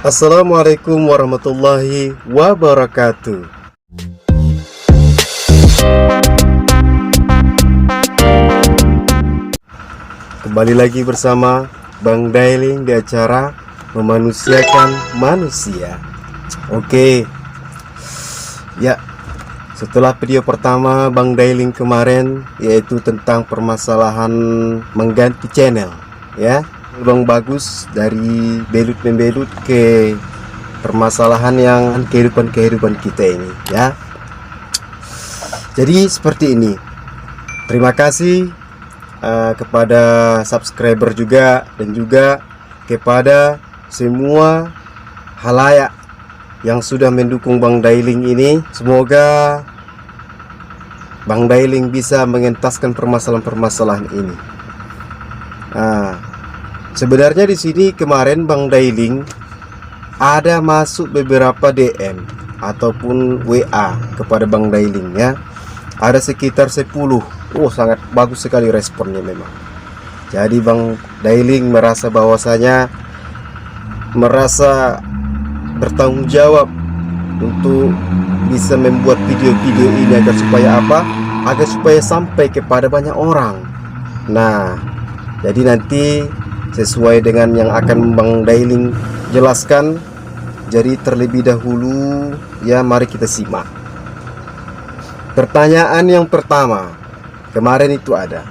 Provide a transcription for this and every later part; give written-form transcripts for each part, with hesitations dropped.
Assalamualaikum warahmatullahi wabarakatuh. Kembali lagi bersama Bang Dailing di acara Memanusiakan Manusia. Oke. Ya, setelah video pertama Bang Dailing kemarin, yaitu tentang permasalahan mengganti channel, ya, Bang bagus dari belut membelut ke permasalahan yang kehidupan kita ini, ya. Jadi seperti ini. Terima kasih kepada subscriber juga, dan juga kepada semua halayak yang sudah mendukung Bang Dailing ini. Semoga Bang Dailing bisa mengentaskan permasalahan-permasalahan ini. Sebenarnya di sini kemarin Bang Dailing ada masuk beberapa DM ataupun WA kepada Bang Dailing, ya. Ada sekitar 10. Sangat bagus sekali responnya memang. Jadi Bang Dailing merasa bahwasanya bertanggung jawab untuk bisa membuat video-video ini agar supaya apa? Agar supaya sampai kepada banyak orang. Nah, jadi nanti sesuai dengan yang akan Bang Dailing jelaskan. Jadi terlebih dahulu, ya, mari kita simak. Pertanyaan yang pertama kemarin itu ada,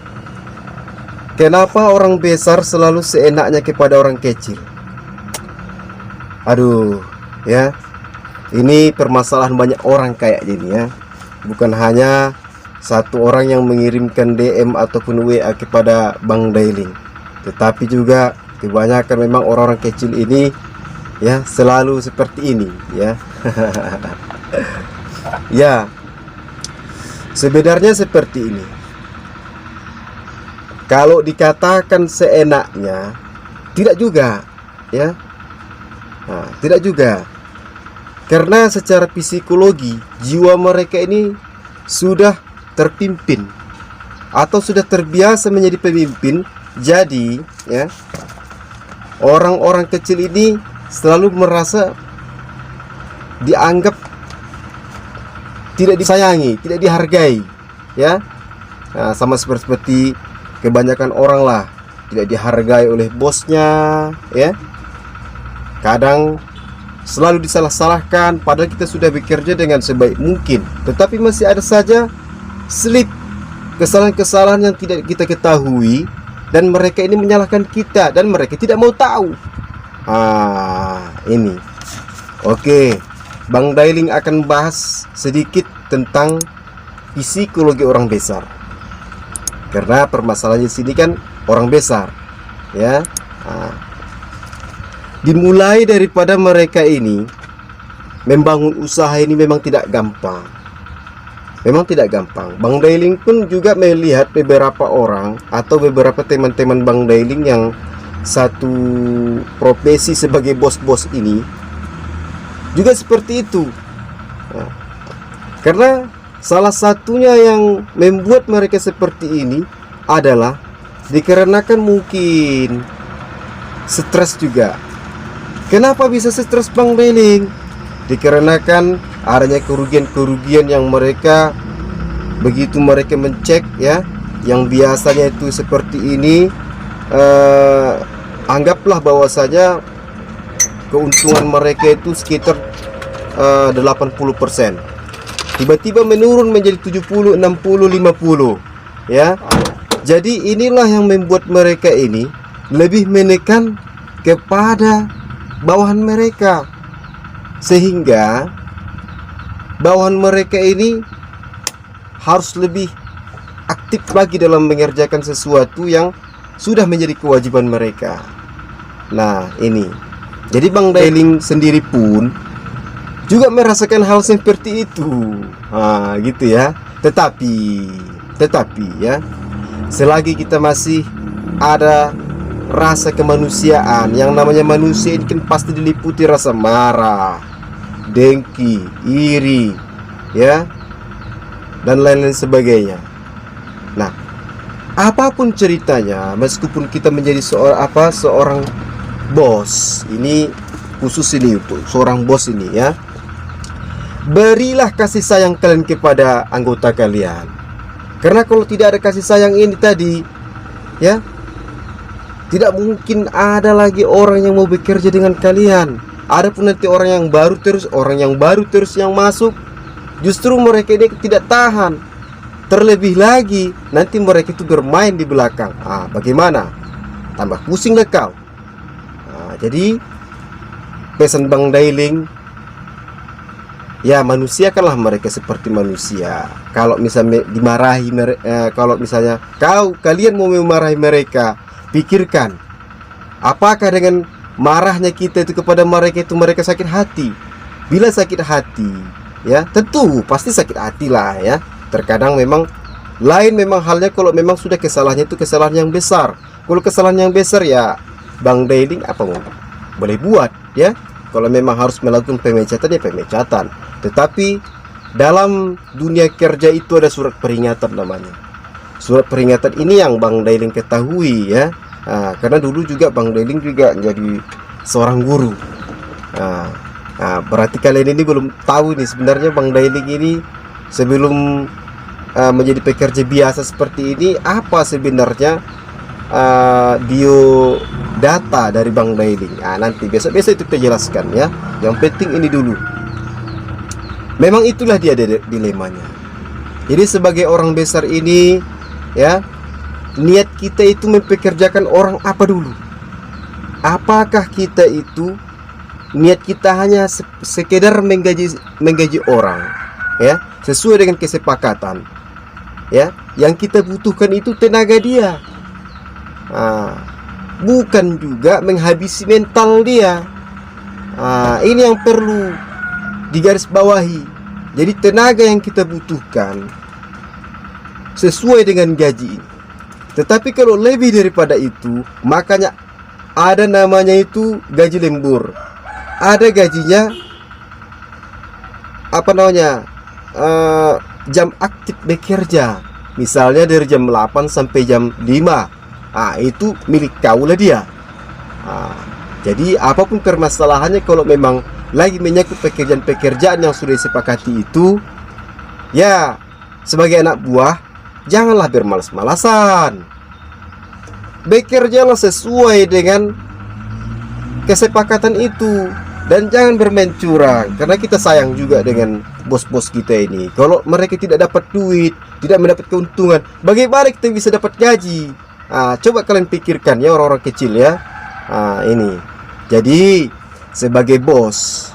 kenapa orang besar selalu seenaknya kepada orang kecil? Aduh, ya, ini permasalahan banyak orang kayak gini, ya. Bukan hanya satu orang yang mengirimkan DM ataupun WA kepada Bang Dailing, tetapi juga kebanyakan memang orang-orang kecil ini, ya, selalu seperti ini, ya. Ya, sebenarnya seperti ini. Kalau dikatakan seenaknya, tidak juga, ya. Tidak juga. Karena secara psikologi jiwa mereka ini sudah terpimpin atau sudah terbiasa menjadi pemimpin. Jadi, ya, orang-orang kecil ini selalu merasa dianggap tidak disayangi, tidak dihargai, ya. Sama seperti kebanyakan orang lah, tidak dihargai oleh bosnya, ya. Kadang selalu disalah-salahkan, padahal kita sudah bekerja dengan sebaik mungkin, tetapi masih ada saja slip kesalahan-kesalahan yang tidak kita ketahui, dan mereka ini menyalahkan kita, dan mereka tidak mau tahu. Ini. Oke, Bang Dailing akan bahas sedikit tentang psikologi orang besar. Karena permasalahannya sini kan orang besar, ya. Dimulai daripada mereka ini membangun usaha ini memang tidak gampang. Memang tidak gampang. Bang Dailing pun juga melihat beberapa orang atau beberapa teman-teman Bang Dailing yang satu profesi sebagai bos-bos ini juga seperti itu. Karena salah satunya yang membuat mereka seperti ini adalah dikarenakan mungkin stres juga. Kenapa bisa stres Bang Dailing? Dikarenakan adanya kerugian-kerugian yang mereka, begitu mereka mencek, ya, yang biasanya itu seperti ini, anggaplah bahwasanya keuntungan mereka itu sekitar 80%. Tiba-tiba menurun menjadi 70, 60, 50, ya. Jadi inilah yang membuat mereka ini lebih menekan kepada bawahan mereka, sehingga bawahan mereka ini harus lebih aktif lagi dalam mengerjakan sesuatu yang sudah menjadi kewajiban mereka. Nah, ini. Jadi Bang Dailing sendiri pun juga merasakan hal seperti itu. Gitu ya. Tetapi ya, selagi kita masih ada rasa kemanusiaan, yang namanya manusia ini kan pasti diliputi rasa marah, dengki, iri, ya, dan lain-lain sebagainya. Nah, apapun ceritanya, meskipun kita menjadi seorang bos, ini khusus ini untuk seorang bos ini ya. Berilah kasih sayang kalian kepada anggota kalian. Karena kalau tidak ada kasih sayang ini tadi ya, tidak mungkin ada lagi orang yang mau bekerja dengan kalian. Adapun nanti orang yang baru terus yang masuk, justru mereka ini tidak tahan. Terlebih lagi nanti mereka itu bermain di belakang. Bagaimana? Tambah pusing deh kau. Jadi pesan Bang Dailing, ya manusiakanlah mereka seperti manusia. Kalau misalnya dimarahi, kalau misalnya kalian mau memarahi mereka, pikirkan apakah dengan marahnya kita itu kepada mereka itu mereka sakit hati. Bila sakit hati ya tentu pasti sakit hati lah ya. Terkadang memang halnya kalau memang sudah kesalahannya itu kesalahan yang besar. Kalau kesalahan yang besar ya Bang Dailing apa mau boleh buat ya. Kalau memang harus melakukan pemecatan ya pemecatan. Tetapi dalam dunia kerja itu ada surat peringatan namanya. Surat peringatan ini yang Bang Dailing ketahui ya. Karena dulu juga Bang Dailing juga jadi seorang guru. Berarti kalian ini belum tahu nih sebenarnya Bang Dailing ini sebelum menjadi pekerja biasa seperti ini apa sebenarnya biodata dari Bang Dailing. Nanti besok-besok itu kita jelaskan ya. Yang penting ini dulu. Memang itulah dia dilemanya. Jadi sebagai orang besar ini ya, niat kita itu mempekerjakan orang apa dulu? Apakah kita itu niat kita hanya sekedar menggaji orang ya, sesuai dengan kesepakatan ya? Yang kita butuhkan itu tenaga dia, bukan juga menghabisi mental dia. Ini yang perlu digarisbawahi. Jadi tenaga yang kita butuhkan sesuai dengan gaji ini. Tetapi kalau lebih daripada itu, makanya ada namanya itu gaji lembur. Ada gajinya apa namanya, jam aktif bekerja. Misalnya dari jam 8 sampai jam 5. Itu milik kaulah dia. Jadi apapun permasalahannya, kalau memang lagi menyangkut pekerjaan-pekerjaan yang sudah disepakati itu, ya sebagai anak buah janganlah bermalas-malasan. Bekerjalah sesuai dengan kesepakatan itu dan jangan bermain curang, karena kita sayang juga dengan bos-bos kita ini. Kalau mereka tidak dapat duit, tidak mendapat keuntungan, bagaimana kita bisa dapat gaji? Coba kalian pikirkan ya orang-orang kecil ya. Ini. Jadi sebagai bos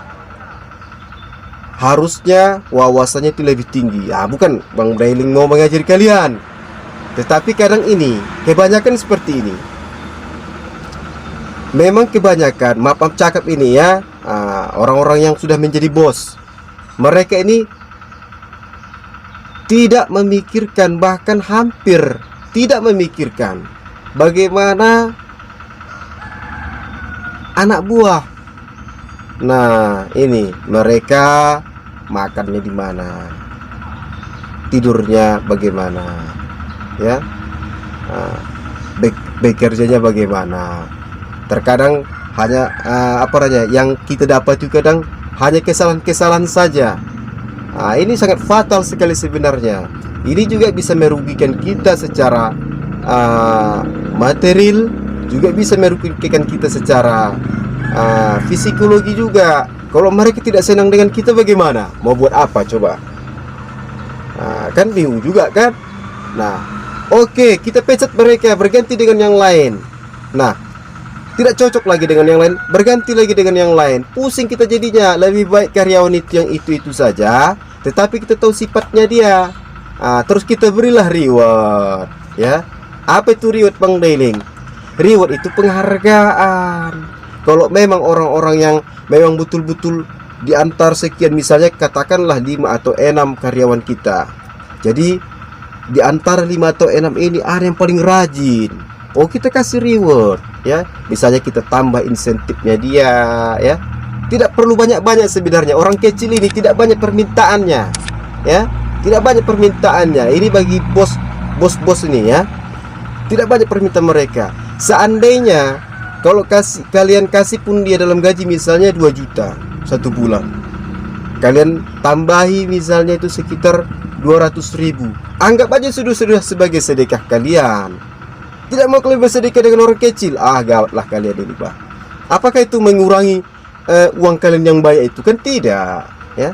harusnya wawasannya itu lebih tinggi. Bukan Bang Dailing mau mengajari kalian, tetapi kadang ini kebanyakan seperti ini. Memang kebanyakan, maaf cakap ini ya, orang-orang yang sudah menjadi bos, mereka ini tidak memikirkan, bahkan hampir tidak memikirkan bagaimana anak buah. Nah, ini mereka makannya di mana, tidurnya bagaimana, ya, bekerjanya bagaimana. Terkadang hanya yang kita dapat itu kadang hanya kesalahan-kesalahan saja. Ini sangat fatal sekali sebenarnya. Ini juga bisa merugikan kita secara material, juga bisa merugikan kita secara psikologi juga. Kalau mereka tidak senang dengan kita bagaimana? Mau buat apa coba? Kan bingung juga kan? Nah, oke, kita pecat mereka, berganti dengan yang lain. Nah, tidak cocok lagi dengan yang lain, berganti lagi dengan yang lain. Pusing kita jadinya. Lebih baik karyawan itu yang itu saja, tetapi kita tahu sifatnya dia. Terus kita berilah reward, ya. Apa itu reward Bang Dailing? Reward itu penghargaan. Kalau memang orang-orang yang memang betul-betul di antar sekian, misalnya katakanlah 5 atau 6 karyawan kita. Jadi di antara 5 atau 6 ini ada yang paling rajin. Kita kasih reward, ya. Misalnya kita tambah insentifnya dia, ya. Tidak perlu banyak-banyak sebenarnya. Orang kecil ini tidak banyak permintaannya, ya. Tidak banyak permintaannya. Ini bagi bos-bos ini ya. Tidak banyak permintaan mereka. Seandainya Kalau kalian kasih pun dia dalam gaji misalnya 2 juta 1 bulan, kalian tambahi misalnya itu sekitar 200.000, anggap aja sudah sebagai sedekah kalian. Tidak mau kalian bersedekah dengan orang kecil, gawatlah kalian ini, Pak. Apakah itu mengurangi uang kalian yang banyak itu? Kan tidak, ya.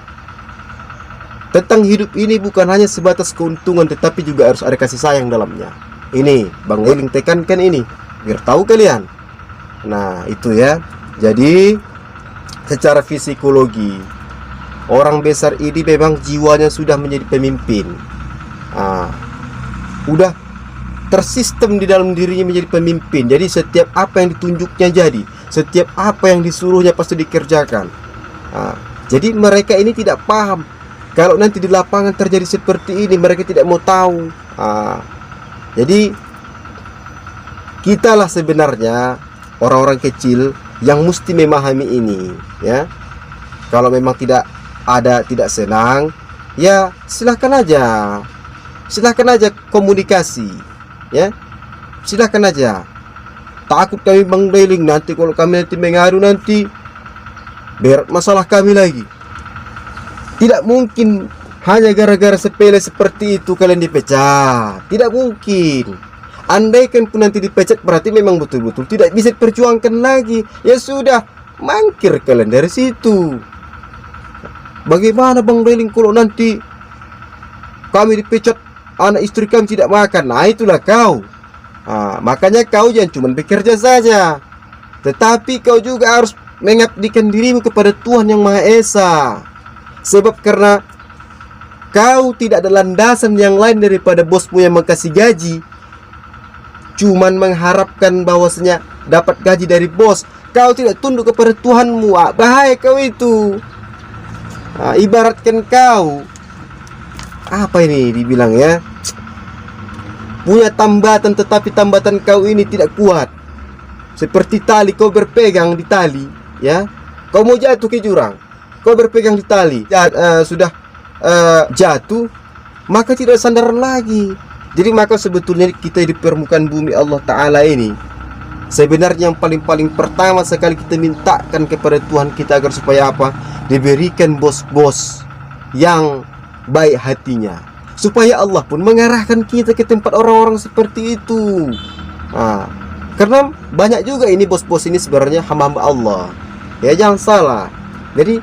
Tentang hidup ini bukan hanya sebatas keuntungan, tetapi juga harus ada kasih sayang dalamnya. Ini Bang Eling tekankan ini biar tahu kalian. Nah itu ya. Jadi secara psikologi, orang besar ini memang jiwanya sudah menjadi pemimpin. Udah tersistem di dalam dirinya menjadi pemimpin. Jadi setiap apa yang ditunjuknya jadi, setiap apa yang disuruhnya pasti dikerjakan. Jadi mereka ini tidak paham kalau nanti di lapangan terjadi seperti ini, mereka tidak mau tahu. Jadi kitalah sebenarnya orang-orang kecil yang mesti memahami ini, ya. Kalau memang tidak senang, ya silahkan aja komunikasi, ya. Silahkan aja. Takut kami Bang Eling nanti kalau kami nanti mengadu nanti berat masalah kami lagi. Tidak mungkin hanya gara-gara sepele seperti itu kalian dipecat. Tidak mungkin. Andaikan pun nanti dipecat berarti memang betul-betul tidak bisa diperjuangkan lagi. Ya sudah, mangkir kalian dari situ. Bagaimana Bang Eling kalau nanti kami dipecat, anak istri kami tidak makan? Nah itulah kau. Makanya kau jangan cuma bekerja saja, tetapi kau juga harus mengabdikan dirimu kepada Tuhan Yang Maha Esa. Sebab karena kau tidak ada landasan yang lain daripada bosmu yang mengkasih gaji, cuman mengharapkan bahwasanya dapat gaji dari bos, kau tidak tunduk kepada Tuhanmu, bahaya kau itu. Ibaratkan kau apa ini dibilang ya, punya tambatan tetapi tambatan kau ini tidak kuat. Seperti tali, kau berpegang di tali, ya. Kau mau jatuh ke jurang, kau berpegang di tali, sudah jatuh, maka tidak sandaran lagi. Jadi maka sebetulnya kita di permukaan bumi Allah Ta'ala ini, sebenarnya yang paling pertama sekali kita mintakan kepada Tuhan kita agar supaya apa? Diberikan bos-bos yang baik hatinya, supaya Allah pun mengarahkan kita ke tempat orang-orang seperti itu. Karena banyak juga ini bos-bos ini sebenarnya hamba-hamba Allah, ya, jangan salah. Jadi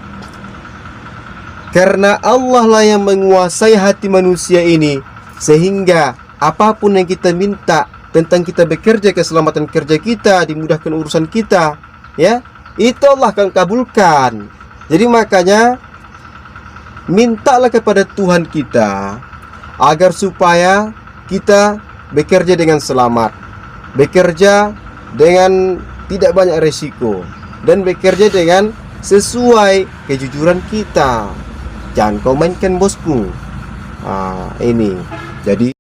karena Allah lah yang menguasai hati manusia ini, sehingga apapun yang kita minta tentang kita bekerja, keselamatan kerja kita, dimudahkan urusan kita, ya, itu Allah akan kabulkan. Jadi makanya mintalah kepada Tuhan kita agar supaya kita bekerja dengan selamat, bekerja dengan tidak banyak resiko, dan bekerja dengan sesuai kejujuran kita. Jangan kau mainkan bosmu. Ini jadi